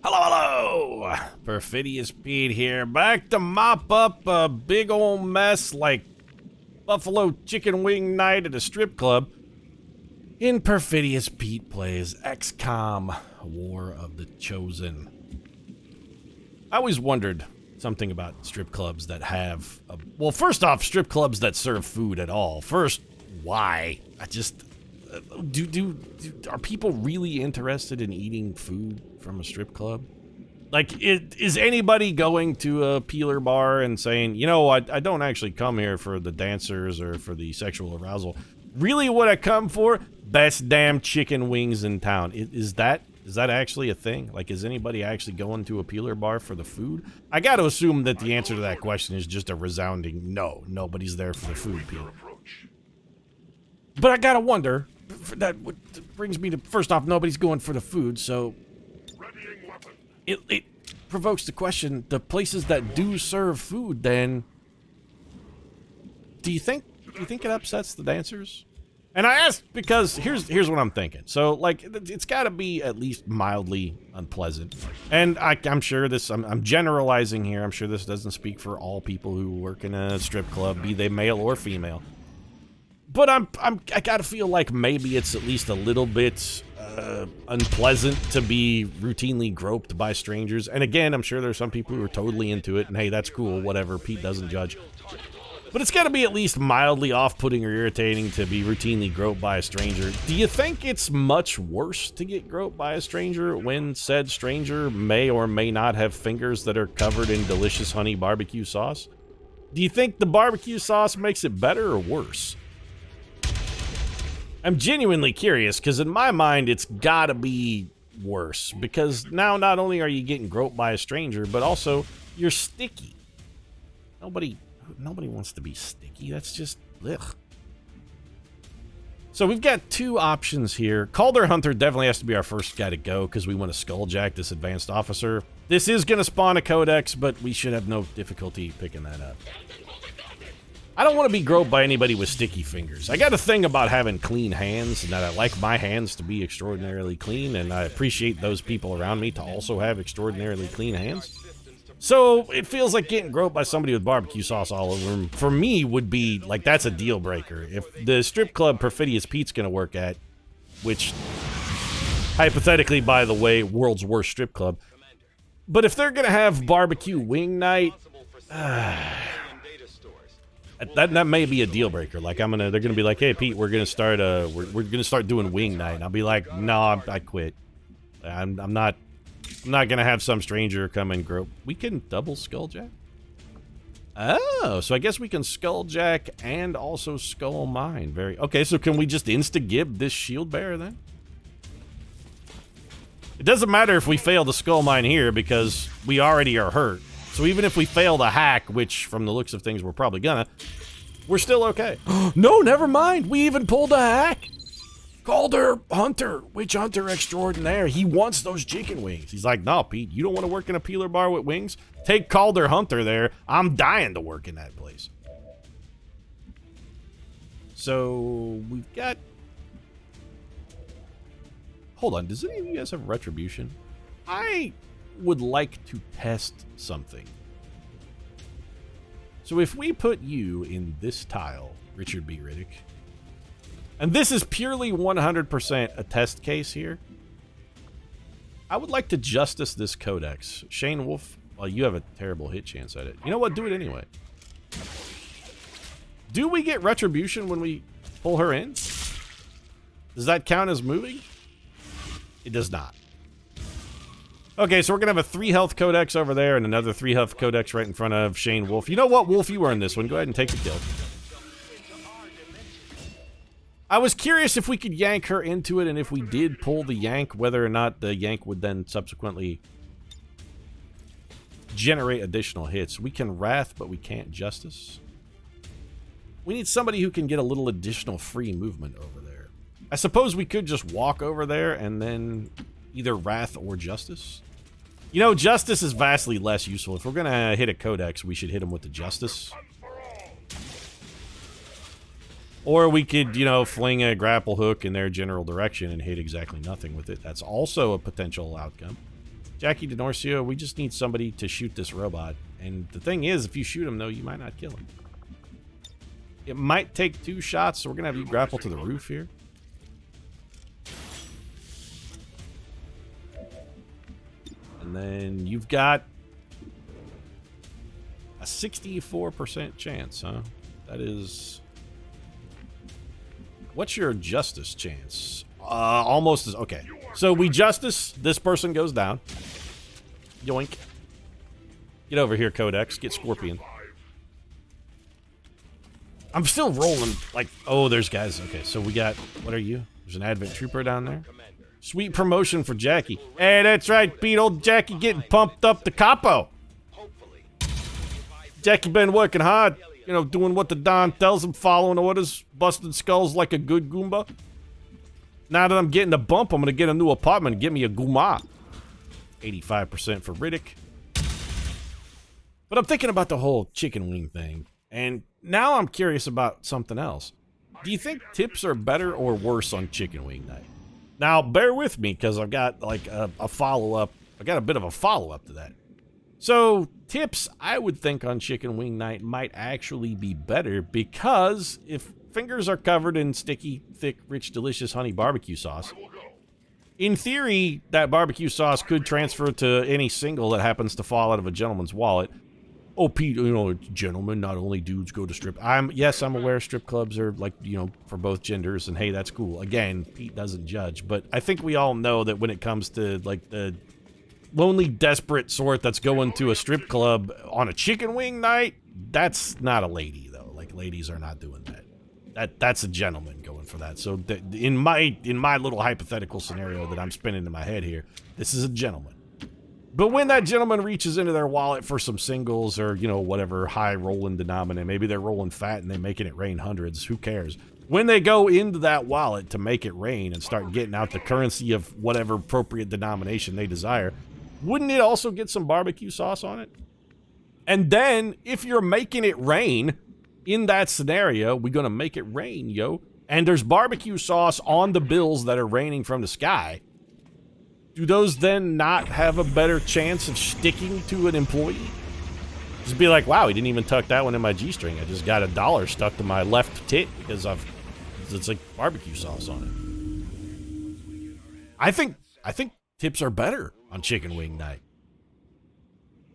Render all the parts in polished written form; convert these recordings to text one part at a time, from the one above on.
Hello, hello! Perfidious Pete here, back to mop up a big old mess like buffalo chicken wing night at a strip club. In Perfidious Pete plays XCOM, War of the Chosen. I always wondered something about strip clubs that have, well, first off, strip clubs that serve food at all. First, why? I just, are people really interested in eating food from a strip club? Like, is anybody going to a peeler bar and saying, you know, I don't actually come here for the dancers or for the sexual arousal. Really what I come for? Best damn chicken wings in town. Is that actually a thing? Like, is anybody actually going to a peeler bar for the food? I got to assume that the answer to that question is just a resounding no. Nobody's there for the food, Peter. But I gotta wonder, that brings me to, first off, nobody's going for the food, so it provokes the question, the places that do serve food, then, do you think it upsets the dancers? And I ask because here's what I'm thinking. So, like, it's got to be at least mildly unpleasant. And I'm sure this, I'm generalizing here. I'm sure this doesn't speak for all people who work in a strip club, be they male or female. But I gotta feel like maybe it's at least a little bit unpleasant to be routinely groped by strangers. And again, I'm sure there's some people who are totally into it, and hey, that's cool, whatever, Pete doesn't judge. But it's gotta be at least mildly off-putting or irritating to be routinely groped by a stranger. Do you think it's much worse to get groped by a stranger when said stranger may or may not have fingers that are covered in delicious honey barbecue sauce? Do you think the barbecue sauce makes it better or worse? I'm genuinely curious, because in my mind, it's gotta be worse. Because now, not only are you getting groped by a stranger, but also, you're sticky. Nobody wants to be sticky. That's just, ugh. So we've got two options here. Calder Hunter definitely has to be our first guy to go, because we want to skulljack this advanced officer. This is going to spawn a codex, but we should have no difficulty picking that up. I don't want to be groped by anybody with sticky fingers. I got a thing about having clean hands, and that I like my hands to be extraordinarily clean, and I appreciate those people around me to also have extraordinarily clean hands. So it feels like getting groped by somebody with barbecue sauce all over them, for me, would be, like, that's a deal breaker. If the strip club Perfidious Pete's gonna work at, which, hypothetically, by the way, world's worst strip club, but if they're gonna have barbecue wing night, that may be a deal breaker. Like, they're gonna be like, hey Pete, we're gonna start doing wing night. And I'll be like, no, I quit. I'm not gonna have some stranger come and grope. We can double skulljack? Oh, so I guess we can skulljack and also skull mine. Okay, so can we just insta-gib this shield bearer then? It doesn't matter if we fail the skull mine here because we already are hurt. So even if we fail the hack, which from the looks of things we're probably gonna, we're still okay. No, never mind. We even pulled a hack. Calder Hunter, witch hunter extraordinaire. He wants those chicken wings. He's like, no, Pete, you don't want to work in a peeler bar with wings? Take Calder Hunter there. I'm dying to work in that place. So we've got... Hold on, does any of you guys have retribution? I would like to test something. So if we put you in this tile, Richard B. Riddick, and this is purely 100% a test case here, I would like to justice this codex. Shane Wolf, well, you have a terrible hit chance at it. You know what? Do it anyway. Do we get retribution when we pull her in? Does that count as moving? It does not. Okay, so we're going to have a 3 health codex over there and another 3 health codex right in front of Shane Wolf. You know what, Wolf? You earned this one. Go ahead and take the kill. I was curious if we could yank her into it, and if we did pull the yank, whether or not the yank would then subsequently generate additional hits. We can Wrath, but we can't Justice. We need somebody who can get a little additional free movement over there. I suppose we could just walk over there and then either Wrath or Justice. You know, Justice is vastly less useful. If we're going to hit a codex, we should hit him with the Justice. Or we could, you know, fling a grapple hook in their general direction and hit exactly nothing with it. That's also a potential outcome. Jackie DeNorcio, we just need somebody to shoot this robot. And the thing is, if you shoot him, though, you might not kill him. It might take 2 shots, so we're going to have you grapple to the roof here. And then you've got a 64% chance, huh? That is... What's your justice chance? Almost as... Okay. So we justice. This person goes down. Yoink. Get over here, Codex. Get Scorpion. I'm still rolling. Like, oh, there's guys. Okay, so we got... What are you? There's an Advent Trooper down there. Sweet promotion for Jackie. Hey, that's right, Pete. Old Jackie getting pumped up to capo. Jackie been working hard. You know, doing what the Don tells him, following orders, busting skulls like a good Goomba. Now that I'm getting a bump, I'm going to get a new apartment and get me a Goomba. 85% for Riddick. But I'm thinking about the whole chicken wing thing. And now I'm curious about something else. Do you think tips are better or worse on chicken wing night? Now, bear with me, because I've got like a follow-up. I got a bit of a follow-up to that. So, tips, I would think on chicken wing night might actually be better, because if fingers are covered in sticky, thick, rich, delicious honey barbecue sauce, in theory, that barbecue sauce could transfer to any single that happens to fall out of a gentleman's wallet. Oh, Pete, you know, gentlemen, not only dudes go to strip. Yes, I'm aware strip clubs are, like, you know, for both genders, and hey, that's cool. Again, Pete doesn't judge, but I think we all know that when it comes to, like, the lonely, desperate sort that's going to a strip club on a chicken wing night, that's not a lady, though. Like, ladies are not doing that. That's a gentleman going for that. So in my little hypothetical scenario that I'm spinning in my head here, this is a gentleman. But when that gentleman reaches into their wallet for some singles or, you know, whatever high rolling denominator, maybe they're rolling fat and they're making it rain hundreds, who cares? When they go into that wallet to make it rain and start getting out the currency of whatever appropriate denomination they desire, wouldn't it also get some barbecue sauce on it? And then, if you're making it rain, in that scenario, we're going to make it rain, yo. And there's barbecue sauce on the bills that are raining from the sky. Do those then not have a better chance of sticking to an employee? Just be like, wow, he didn't even tuck that one in my G-string. I just got $1 stuck to my left tit because it's like barbecue sauce on it. I think tips are better on chicken wing night.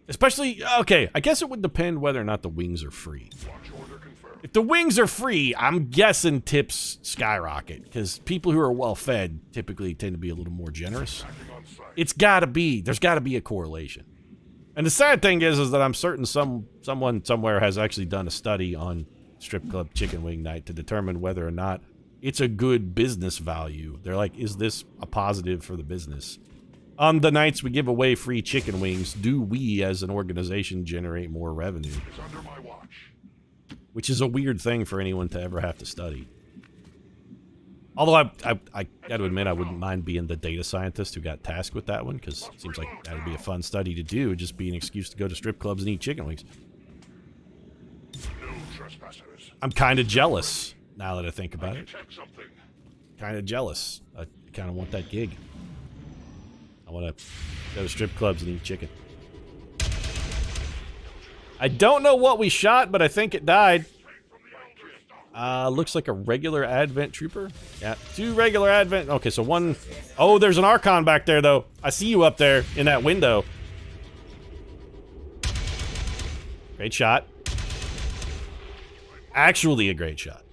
Especially, okay, I guess it would depend whether or not the wings are free. If the wings are free, I'm guessing tips skyrocket, because people who are well-fed typically tend to be a little more generous. There's got to be a correlation. And the sad thing is that I'm certain someone somewhere has actually done a study on strip club chicken wing night to determine whether or not it's a good business value. They're like, is this a positive for the business? On the nights we give away free chicken wings, do we as an organization generate more revenue? It's under my watch. Which is a weird thing for anyone to ever have to study. Although I got to admit, I wouldn't mind being the data scientist who got tasked with that one, because it seems like that would be a fun study to do, just be an excuse to go to strip clubs and eat chicken wings. I'm kind of jealous, now that I think about it. Kind of jealous. I kind of want that gig. I want to go to strip clubs and eat chicken. I don't know what we shot, but I think it died. Looks like a regular Advent Trooper. Yeah, 2 regular Advent. Okay, so 1... Oh, there's an Archon back there, though. I see you up there in that window. Great shot. Actually a great shot.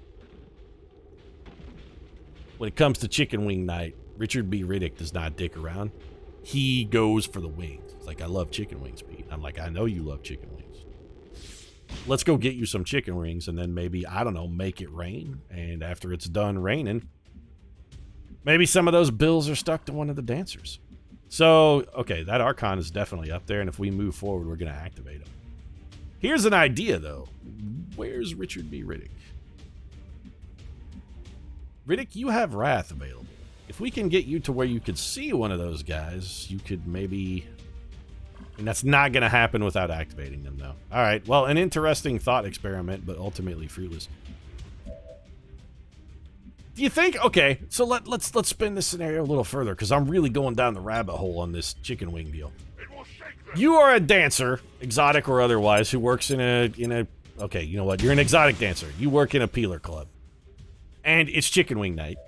When it comes to chicken wing night, Richard B. Riddick does not dick around. He goes for the wings. It's like, I love chicken wings, Pete. I'm like, I know you love chicken wings. Let's go get you some chicken wings and then maybe, I don't know, make it rain. And after it's done raining, maybe some of those bills are stuck to one of the dancers. So, okay, that Archon is definitely up there. And if we move forward, we're going to activate him. Here's an idea, though. Where's Richard B. Riddick? Riddick, you have Wrath available. If we can get you to where you could see one of those guys, you could maybe... And that's not going to happen without activating them, though. All right, well, an interesting thought experiment, but ultimately fruitless. Do you think? Okay, so let's spin this scenario a little further, because I'm really going down the rabbit hole on this chicken wing deal. You are a dancer, exotic or otherwise, who works in a okay, you know what? You're an exotic dancer. You work in a peeler club. And it's chicken wing night.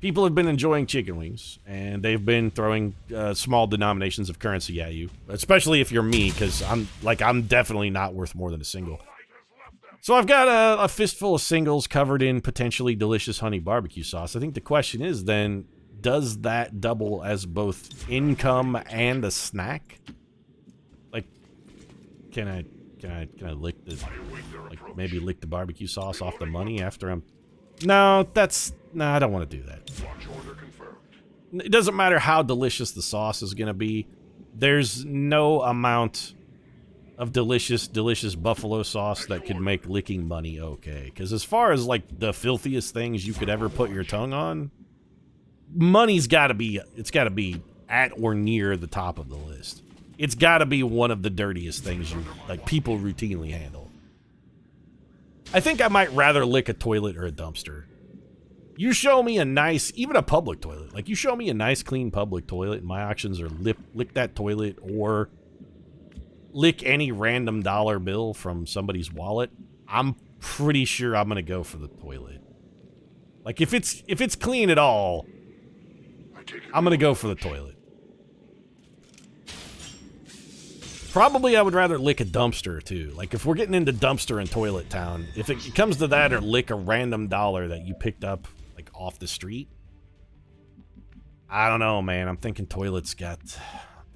People have been enjoying chicken wings, and they've been throwing small denominations of currency at you, especially if you're me, because I'm definitely not worth more than a single. So I've got a fistful of singles covered in potentially delicious honey barbecue sauce. I think the question is then, does that double as both income and a snack? Like, can I lick the, like, maybe lick the barbecue sauce off the money after I'm... No, I don't want to do that. It doesn't matter how delicious the sauce is going to be. There's no amount of delicious buffalo sauce that could make licking money okay. Because as far as, like, the filthiest things you could ever put your tongue on, money's got to be, it's got to be at or near the top of the list. It's got to be one of the dirtiest things people routinely handle. I think I might rather lick a toilet or a dumpster. You show me a nice, even a public toilet. Like, you show me a nice, clean public toilet, and my options are lick that toilet or lick any random dollar bill from somebody's wallet. I'm pretty sure I'm gonna go for the toilet. Like, if it's clean at all, I'm gonna go for the toilet. Probably I would rather lick a dumpster, too. Like, if we're getting into dumpster and toilet town, if it comes to that, or lick a random dollar that you picked up, like, off the street, I don't know, man. I'm thinking toilet's got...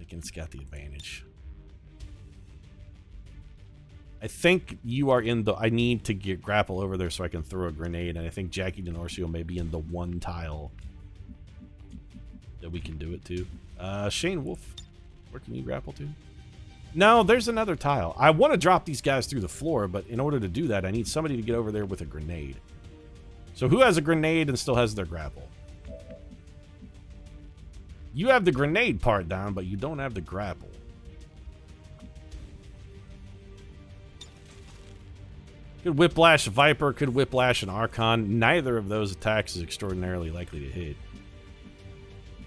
it's got the advantage. I think you are in the... I need to get grapple over there so I can throw a grenade, and I think Jackie Denorcio may be in the one tile that we can do it to. Shane Wolf, where can you grapple to? No, there's another tile. I want to drop these guys through the floor, but in order to do that, I need somebody to get over there with a grenade. So who has a grenade and still has their grapple? You have the grenade part down, but you don't have the grapple. Could whiplash a Viper, could whiplash an Archon. Neither of those attacks is extraordinarily likely to hit.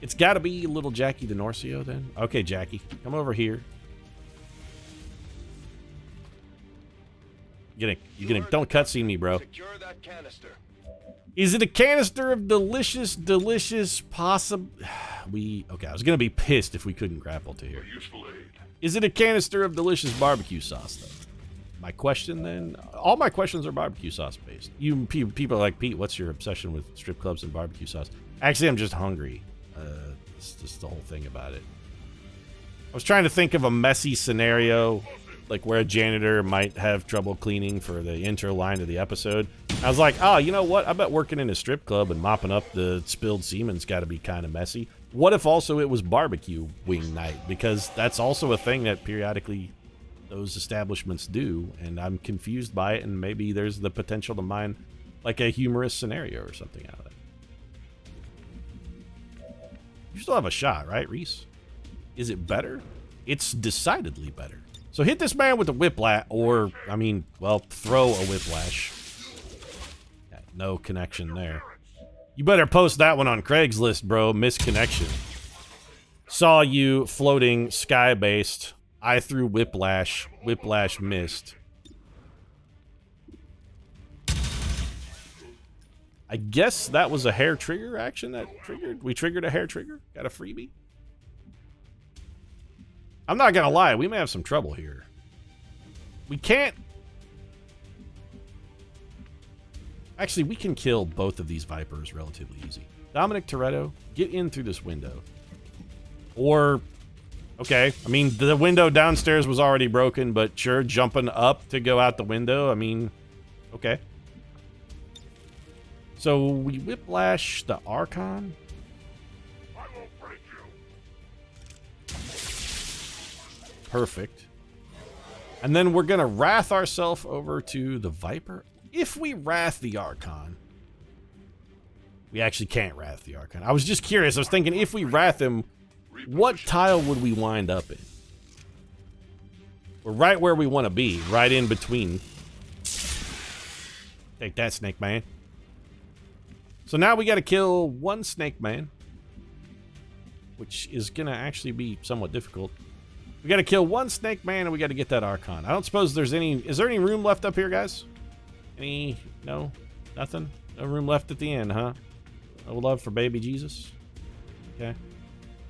It's got to be little Jackie Denorcio then. Okay, Jackie, come over here. You're gonna don't cutscene me, bro. Secure that canister. Is it a canister of delicious okay, I was gonna be pissed if we couldn't grapple to here. Is it a canister of delicious barbecue sauce, though? My question then, all my questions are barbecue sauce based. You people are like, Pete, what's your obsession with strip clubs and barbecue sauce? Actually, I'm just hungry. It's just the whole thing about it. I was trying to think of a messy scenario, like where a janitor might have trouble cleaning for the intro line of the episode. I was like, oh, you know what? I bet working in a strip club and mopping up the spilled semen's got to be kind of messy. What if also it was barbecue wing night? Because that's also a thing that periodically those establishments do, and I'm confused by it, and maybe there's the potential to mine like a humorous scenario or something out of it. You still have a shot, right, Reese? Is it better? It's decidedly better. So hit this man with a whiplash, or, I mean, well, throw a whiplash. Yeah, no connection there. You better post that one on Craigslist, bro. Misconnection. Saw you floating sky-based. I threw whiplash. Whiplash missed. I guess that was a hair trigger action that triggered. We triggered a hair trigger. Got a freebie. I'm not gonna lie, we may have some trouble here. We can't... Actually, we can kill both of these Vipers relatively easy. Dominic Toretto, get in through this window. Or... Okay, I mean, the window downstairs was already broken, but sure, jumping up to go out the window, I mean, okay. So, we whiplash the Archon. I will break you. Perfect. And then we're going to wrath ourselves over to the Viper. If we wrath the Archon, we actually can't wrath the Archon. I was just curious. I was thinking if we wrath him, what tile would we wind up in? We're right where we want to be, right in between. Take that, Snake Man. So now we got to kill one snake man, which is going to actually be somewhat difficult. We got to kill one snake man, and we got to get that Archon. I don't suppose there's any... Is there any room left up here, guys? Any... No? Nothing? No room left at the end, huh? No love for baby Jesus? Okay.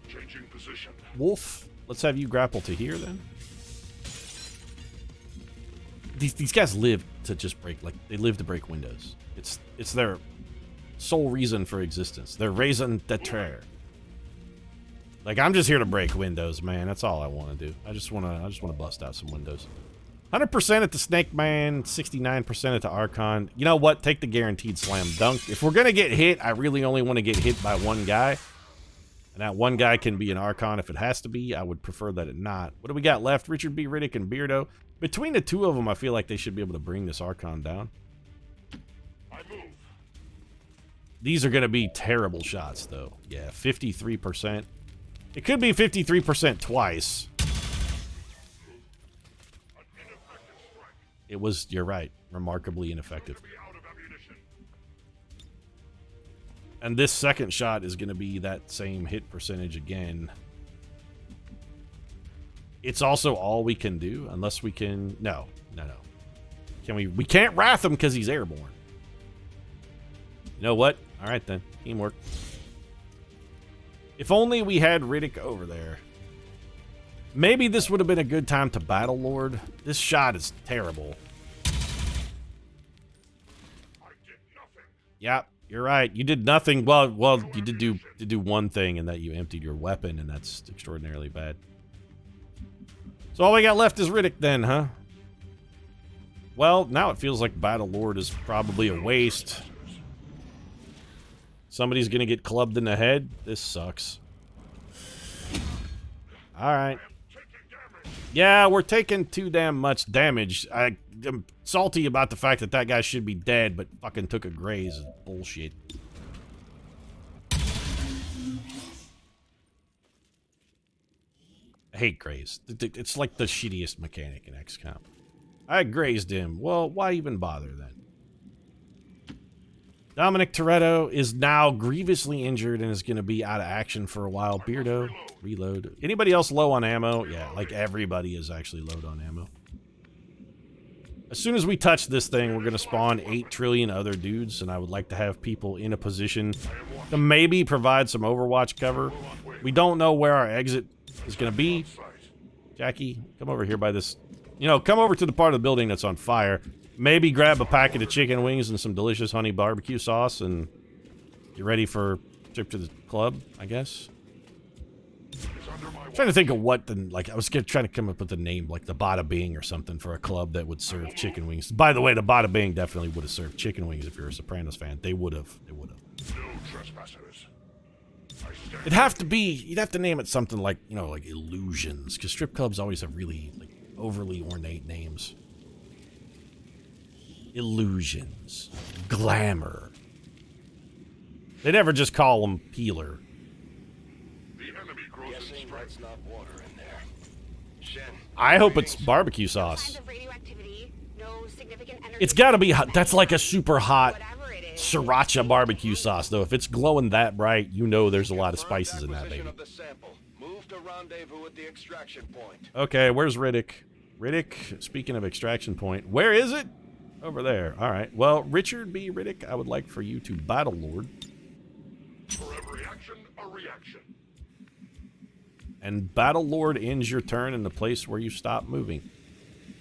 Changing position. Wolf, let's have you grapple to here, then. These guys live to just break... Like, they live to break windows. It's their sole reason for existence. Their raison d'etre. Like, I'm just here to break windows, man. That's all I want to do. I just want to bust out some windows. 100% at the Snake Man, 69% at the Archon. You know what? Take the guaranteed slam dunk. If we're going to get hit, I really only want to get hit by one guy. And that one guy can be an Archon if it has to be. I would prefer that it not. What do we got left? Richard B. Riddick and Beardo. Between the two of them, I feel like they should be able to bring this Archon down. I move. These are going to be terrible shots, though. Yeah, 53%. It could be 53% twice. It was, you're right, remarkably ineffective. And this second shot is going to be that same hit percentage again. It's also all we can do, unless we can... No. Can we... We can't wrath him because he's airborne. You know what? All right, then. Teamwork. If only we had Riddick over there. Maybe this would have been a good time to Battle Lord. This shot is terrible. I did nothing. Yeah, you're right. You did nothing. Well, you did do one thing, in that you emptied your weapon, and that's extraordinarily bad. So all we got left is Riddick then, huh? Well, now it feels like Battle Lord is probably a waste. Somebody's gonna get clubbed in the head. This sucks. Alright. Yeah, we're taking too damn much damage. I'm salty about the fact that guy should be dead, but fucking took a graze. It's bullshit. I hate graze. It's like the shittiest mechanic in XCOM. I grazed him. Well, why even bother then? Dominic Toretto is now grievously injured and is going to be out of action for a while. Beardo, reload. Anybody else low on ammo? Yeah, like everybody is actually low on ammo. As soon as we touch this thing, we're going to spawn 8 trillion other dudes, and I would like to have people in a position to maybe provide some Overwatch cover. We don't know where our exit is going to be. Jackie, come over here by this... You know, come over to the part of the building that's on fire. Maybe grab a packet of chicken wings and some delicious honey barbecue sauce and get ready for a trip to the club, I guess. I'm trying to think of what the, like, I was trying to come up with a name, like the Bada Bing or something for a club that would serve chicken wings. By the way, the Bada Bing definitely would have served chicken wings if you're a Sopranos fan. They would have. They would have. No trespassers. It'd have to be, you'd have to name it something like, you know, like Illusions, because strip clubs always have really, like, overly ornate names. Illusions. Glamour. They never just call them Peeler. The enemy grows in strength. That's not water in there. Shen. I hope it's barbecue sauce. Signs of radioactivity, no significant energy. It's gotta be hot. That's like a super hot sriracha barbecue sauce, though. If it's glowing that bright, you know there's a lot of spices in that, baby. Of the sample. Move to rendezvous at the extraction point. Okay, where's Riddick? Riddick, speaking of extraction point, where is it? Over there. All right. Well, Richard B. Riddick, I would like for you to Battle Lord. For every action, a reaction. And Battle Lord ends your turn in the place where you stop moving.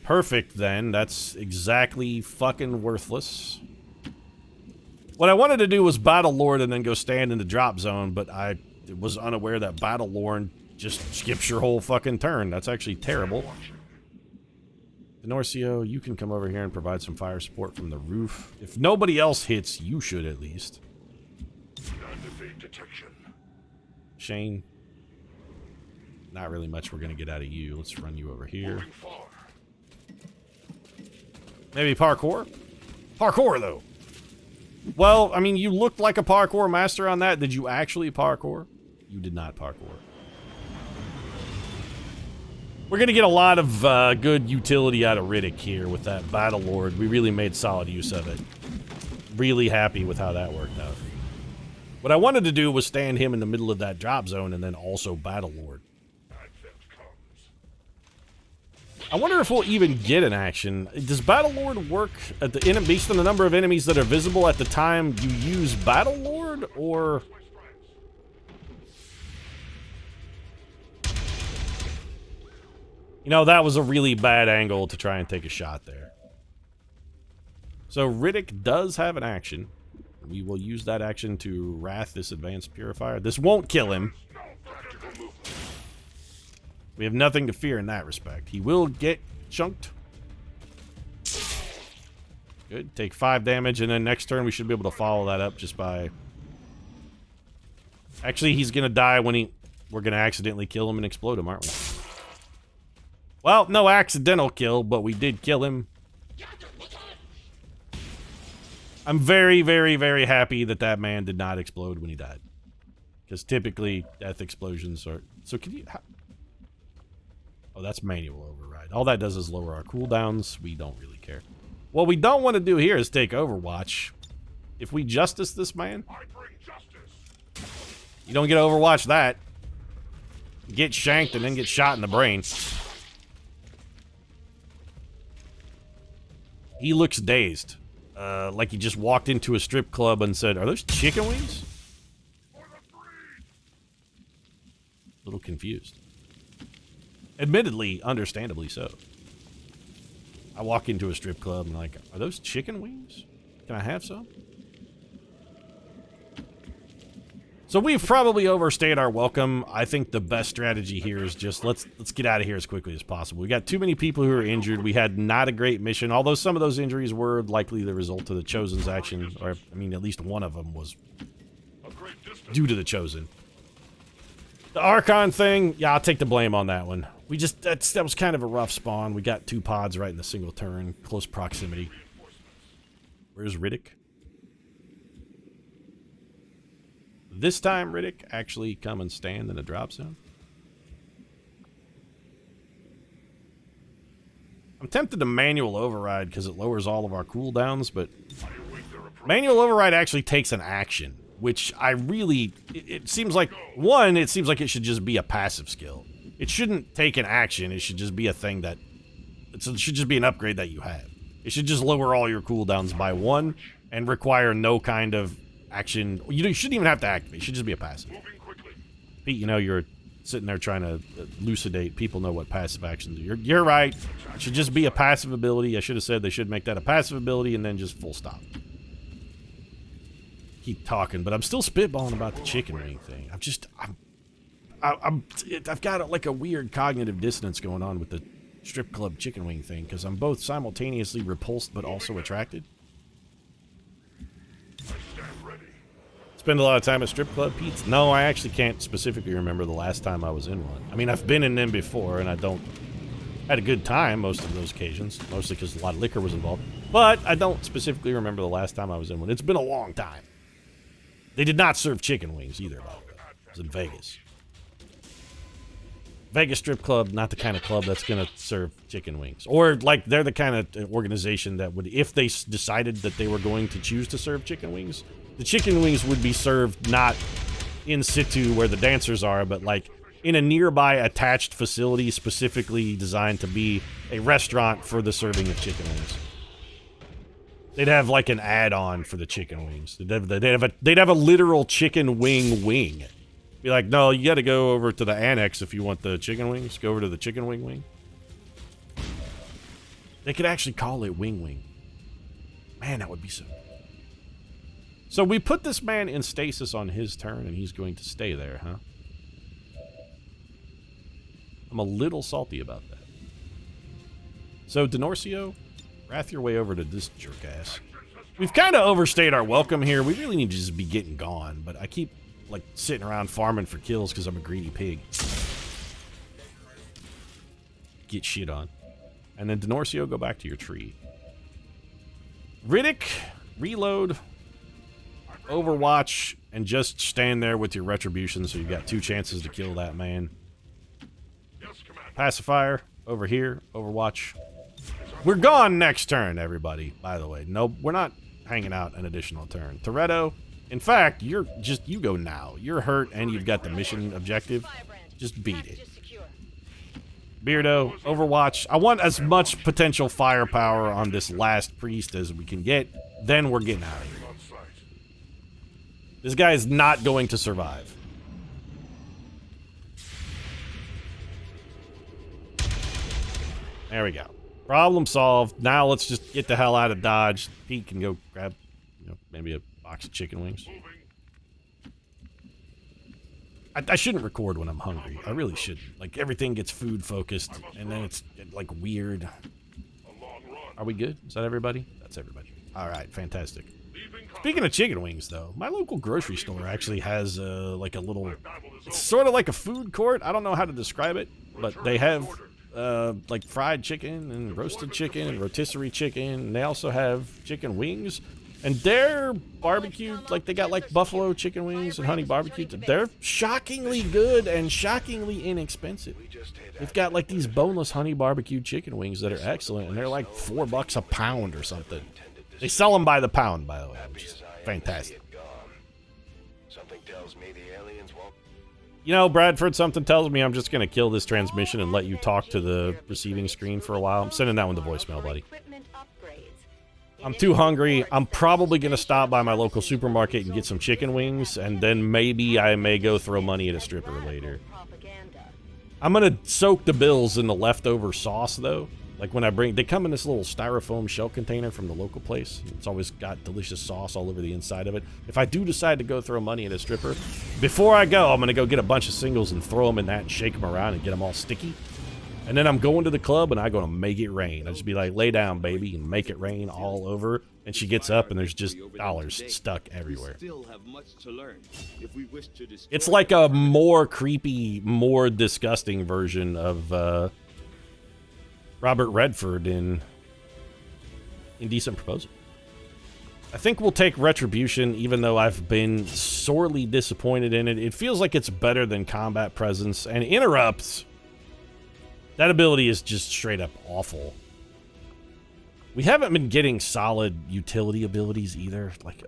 Perfect, then. That's exactly fucking worthless. What I wanted to do was Battle Lord and then go stand in the drop zone, but I was unaware that Battle Lord just skips your whole fucking turn. That's actually terrible. Denorcio, you can come over here and provide some fire support from the roof. If nobody else hits, you should at least. Detection. Shane. Not really much we're going to get out of you. Let's run you over here. Maybe parkour? Parkour, though. Well, I mean, you looked like a parkour master on that. Did you actually parkour? You did not parkour. We're going to get a lot of good utility out of Riddick here with that Battle Lord. We really made solid use of it. Really happy with how that worked out. What I wanted to do was stand him in the middle of that drop zone and then also Battle Lord. I wonder if we'll even get an action. Does Battle Lord work at the based on the number of enemies that are visible at the time you use Battle Lord, or... You know, that was a really bad angle to try and take a shot there. So Riddick does have an action. We will use that action to Wrath this advanced purifier. This won't kill him. We have nothing to fear in that respect. He will get chunked. Good. Take 5 damage, and then next turn we should be able to follow that up just by... Actually, he's going to die when we're going to accidentally kill him and explode him, aren't we? Well, no accidental kill, but we did kill him. I'm very, very, very happy that that man did not explode when he died. Because typically, death explosions are... So can you... Oh, that's manual override. All that does is lower our cooldowns. We don't really care. What we don't want to do here is take Overwatch. If we justice this man... You don't get to Overwatch that. You get shanked and then get shot in the brain. He looks dazed. Like he just walked into a strip club and said, "Are those chicken wings?" A little confused. Admittedly, understandably so. I walk into a strip club and like, "Are those chicken wings? Can I have some?" So we've probably overstayed our welcome. I think the best strategy here is just let's get out of here as quickly as possible. We got too many people who are injured. We had not a great mission, although some of those injuries were likely the result of the Chosen's action, or I mean, at least one of them was due to the Chosen. The Archon thing, yeah, I'll take the blame on that one. We just that was kind of a rough spawn. We got 2 pods right in the single turn, close proximity. Where's Riddick? This time, Riddick, actually come and stand in a drop zone. I'm tempted to manual override because it lowers all of our cooldowns, but manual override actually takes an action, which I really... It seems like, one, it seems like it should just be a passive skill. It shouldn't take an action. It should just be a thing that... It should just be an upgrade that you have. It should just lower all your cooldowns by 1 and require no kind of action. You shouldn't even have to activate. It should just be a passive. Pete, you know, you're sitting there trying to elucidate. People know what passive actions do. You're right. It should just be a passive ability. I should have said they should make that a passive ability and then just full stop. Keep talking, but I'm still spitballing about the chicken wing thing. I've got like a weird cognitive dissonance going on with the strip club chicken wing thing because I'm both simultaneously repulsed but also attracted. Spend a lot of time at strip club, Pete? No, I actually can't specifically remember the last time I was in one. I mean, I've been in them before, and I had a good time most of those occasions, mostly because a lot of liquor was involved. But I don't specifically remember the last time I was in one. It's been a long time. They did not serve chicken wings either, by the way. It was in Vegas. Vegas strip club, not the kind of club that's going to serve chicken wings. Or, like, they're the kind of organization that would, if they decided that they were going to choose to serve chicken wings, the chicken wings would be served not in situ where the dancers are, but, like, in a nearby attached facility specifically designed to be a restaurant for the serving of chicken wings. They'd have, like, an add-on for the chicken wings. They'd have a literal chicken wing. Be like, no, you gotta go over to the annex if you want the chicken wings. Go over to the chicken wing. They could actually call it wing. Man, that would be so... So we put this man in stasis on his turn, and he's going to stay there, huh? I'm a little salty about that. So, Denorcio, wrath your way over to this jerk-ass. We've kind of overstayed our welcome here. We really need to just be getting gone, but I keep, like, sitting around farming for kills because I'm a greedy pig. Get shit on. And then, Denorcio, go back to your tree. Riddick, reload... Overwatch, and just stand there with your retribution so you've got 2 chances to kill that man. Pacifier, over here, Overwatch. We're gone next turn, everybody, by the way. No, we're not hanging out an additional turn. Toretto, In fact, you go now. You're hurt and you've got the mission objective. Just beat it. Beardo, Overwatch. I want as much potential firepower on this last priest as we can get. Then we're getting out of here. This guy is not going to survive. There we go. Problem solved. Now let's just get the hell out of Dodge. Pete can go grab, maybe a box of chicken wings. I shouldn't record when I'm hungry. I really shouldn't. Like, everything gets food focused, and then it's, like, weird. Are we good? Is that everybody? That's everybody. All right, fantastic. Speaking of chicken wings, though, my local grocery store actually has, like, a little... It's sort of like a food court. I don't know how to describe it, but they have, like, fried chicken and roasted chicken and rotisserie chicken, and they also have chicken wings. And they're barbecued, like they got like buffalo chicken wings and honey barbecue. They're shockingly good and shockingly inexpensive. They've got like these boneless honey barbecue chicken wings that are excellent, and they're like $4 a pound or something. They sell them by the pound, by the way, which is fantastic. You know, Bradford, something tells me I'm just going to kill this transmission and let you talk to the receiving screen for a while. I'm sending that one to voicemail, buddy. I'm too hungry. I'm probably going to stop by my local supermarket and get some chicken wings, and then maybe I may go throw money at a stripper later. I'm going to soak the bills in the leftover sauce, though. Like when I they come in this little styrofoam shell container from the local place. It's always got delicious sauce all over the inside of it. If I do decide to go throw money at a stripper, before I go, I'm going to go get a bunch of singles and throw them in that and shake them around and get them all sticky. And then I'm going to the club, and I'm going to make it rain. I just be like, lay down, baby, and make it rain all over. And she gets up, and there's just dollars stuck everywhere. It's like a more creepy, more disgusting version of Robert Redford in Indecent Proposal. I think we'll take Retribution, even though I've been sorely disappointed in it. It feels like it's better than Combat Presence, and Interrupts... That ability is just straight up awful. We haven't been getting solid utility abilities either. Like,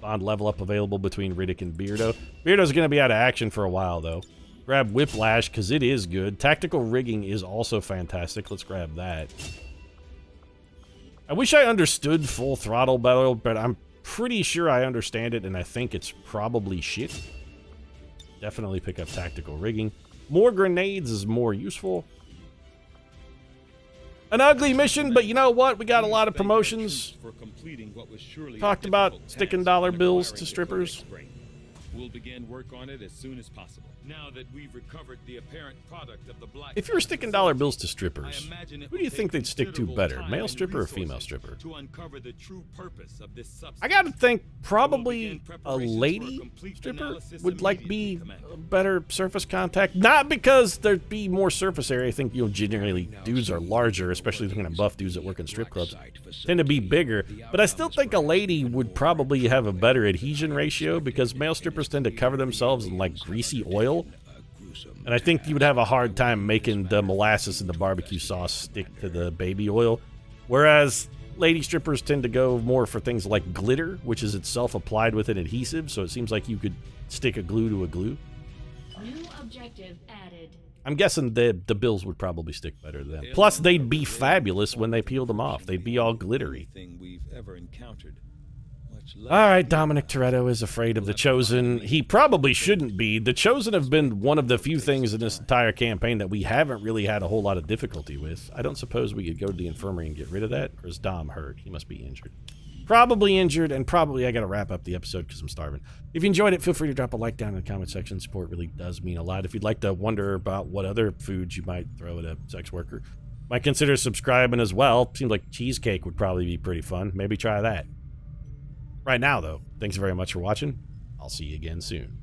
bond level up available between Riddick and Beardo. Beardo's going to be out of action for a while, though. Grab Whiplash, because it is good. Tactical Rigging is also fantastic. Let's grab that. I wish I understood Full Throttle better, but I'm pretty sure I understand it, and I think it's probably shit. Definitely pick up Tactical Rigging. More grenades is more useful. An ugly mission, but you know what? We got a lot of promotions. Talked about sticking dollar bills to strippers. We'll begin work on it as soon as possible. Now that we've recovered the apparent product of the black... If you were sticking dollar bills to strippers, who do you think they'd stick to better, male stripper or female stripper? To uncover the true purpose of this substance. I gotta think probably a lady stripper would like be a better surface contact. Not because there'd be more surface area. I think, generally dudes are larger, especially the kind of buff dudes that work in strip clubs tend to be bigger. But I still think a lady would probably have a better adhesion ratio because male strippers tend to cover themselves in like greasy oil. And I think you would have a hard time making the molasses and the barbecue sauce stick to the baby oil. Whereas lady strippers tend to go more for things like glitter, which is itself applied with an adhesive. So it seems like you could stick a glue to a glue. New objective added. I'm guessing the bills would probably stick better to them. Plus, they'd be fabulous when they peeled them off. They'd be all glittery. All right, Dominic Toretto is afraid of the Chosen. He probably shouldn't be. The Chosen have been one of the few things in this entire campaign that we haven't really had a whole lot of difficulty with. I don't suppose we could go to the infirmary and get rid of that, or is Dom hurt? He must be injured. Probably injured, and probably I gotta wrap up the episode because I'm starving. If you enjoyed it, feel free to drop a like down in the comment section. Support really does mean a lot. If you'd like to wonder about what other foods you might throw at a sex worker, might consider subscribing as well. Seems like cheesecake would probably be pretty fun. Maybe try that. Right now, though, thanks very much for watching. I'll see you again soon.